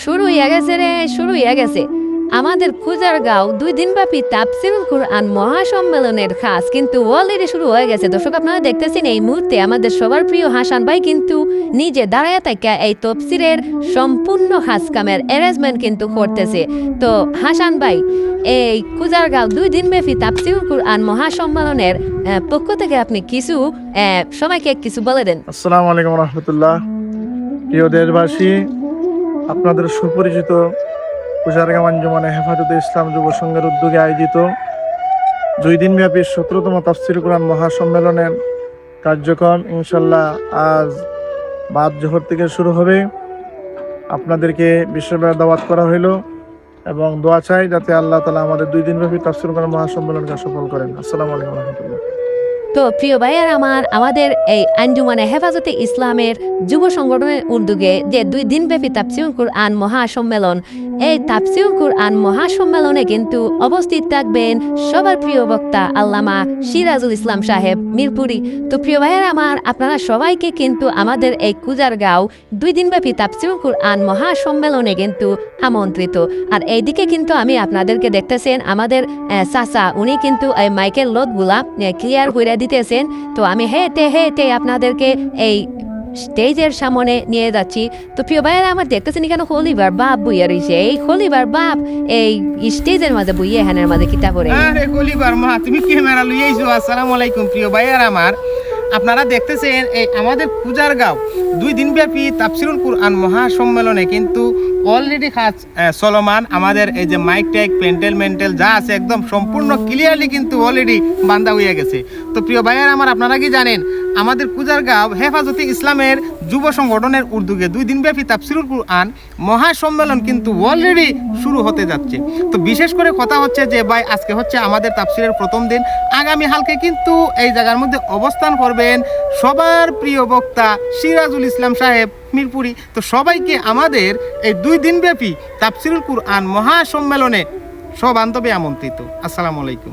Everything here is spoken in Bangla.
শুরু হয়ে গেছে রে, শুরু হয়ে গেছে আমাদের খুজারগাঁও 2 দিনব্যাপী তাফসীরুল কুরআন মহাসম্মেলনের কাজ কিন্তু অলরেডি শুরু হয়ে গেছে। দর্শক, আপনারা দেখতেছেন এই মুহূর্তে আমাদের সবার প্রিয় হাসান ভাই কিন্তু নিজে দাঁড়ায় থেকে এই তফসিরের সম্পূর্ণ কাজ কামের অ্যারেঞ্জমেন্ট কিন্তু করতেছে। তো হাসান ভাই, এই খুজারগাঁও 2 দিনব্যাপী তাফসীরুল কুরআন মহাসম্মেলনের পক্ষ থেকে আপনি কিছু সবাইকে কিছু বলে দেন। আসসালামু আলাইকুম রহমতুল্লাহ। প্রিয় দেশবাসী, আপনাদের সুপরিচিত খুজারগাঁও আঞ্জুমানে হেফাজতে ইসলাম যুব সংঘের উদ্যোগে আয়োজিত 2 দিনব্যাপী 17তম তাফসীরুল কুরআন মহাসম্মেলনের কার্যক্রম ইনশাল্লাহ আজ বাদ জোহর থেকে শুরু হবে। আপনাদেরকে বিশ্বব্যাপী দাওয়াত করা হইল এবং দোয়া চাই যাতে আল্লাহ তাআলা আমাদের 2 দিনব্যাপী তাফসীরুল কুরআন মহাসম্মেলনকে সফল করেন। আসসালামু আলাইকুম রহমতুল্লাহ। তো প্রিয় ভাইয়ার আমাদের এই আঞ্জুমানে হেফাজতে ইসলামের যুব সংগঠনের উদ্যোগে যে 2 দিনব্যাপী তাফসীরুল কুরআন মহাসম্মেলন, এই তাফসীরুল কুরআন মহাসম্মেলনে কিন্তু উপস্থিত থাকবেন সবার প্রিয় বক্তা আল্লামা সিরাজুল ইসলাম সাহেব মিরপুরি। তো প্রিয় ভাইয়ার আপনারা সবাইকে কিন্তু আমাদের এই খুজারগাঁও 2 দিনব্যাপী তাফসীরুল কুরআন মহাসম্মেলনে কিন্তু আমন্ত্রিত। আর এইদিকে কিন্তু আমি আপনাদেরকে দেখতেছেন আমাদের চাচা, উনি কিন্তু এই মাইকেল লোডগুলা ক্লিয়ার করে দিতেছেন। তো আমি হেঁটে হেঁটে আপনাদেরকে এই স্টেজের সামনে নিয়ে যাচ্ছি। তো প্রিয় ভাইয়েরা আমার দেখতেছেন এখানে খলিবার বাপ বইয়া রয়েছে। এই খলিবার বাপ এই স্টেজের মাঝে বইয়ে হ্যানের মাঝে কিতাব পড়ে। আরে খলিবার মা, তুমি ক্যামেরা লইয়া আইছো। আসসালামু আলাইকুম প্রিয় ভাইয়েরা আমার, আপনারা দেখতেছেন এই আমাদের খুজারগাঁও 2 দিনব্যাপী তাফসীরুল কুরআন মহাসম্মেলনে কিন্তু অলরেডি কাজ চলমান। আমাদের এই যে মাইক টাইক মেন্টেল যা আছে একদম সম্পূর্ণ ক্লিয়ারলি কিন্তু অলরেডি বান্ধা হয়ে গেছে। তো প্রিয় ভাইয়েরা আমার, আপনারা কি জানেন আমাদের খুজারগাঁও হেফাজতে ইসলামের যুব সংগঠনের উদ্যোগে 2 দিনব্যাপী তাফসীরুল কুরআন মহাসম্মেলন কিন্তু অলরেডি শুরু হতে যাচ্ছে। তো বিশেষ করে কথা হচ্ছে যে ভাই, আজকে হচ্ছে আমাদের তাফসীরের প্রথম দিন। আগামী হালকে কিন্তু এই জায়গার মধ্যে অবস্থান করবেন সবার প্রিয় বক্তা সিরাজুল ইসলাম সাহেব মিরপুরি। তো সবাইকে আমাদের এই 2 দিনব্যাপী তাফসীরুল কুরআন মহাসম্মেলনে সবান্ধবে আমন্ত্রিত। আসসালামু আলাইকুম।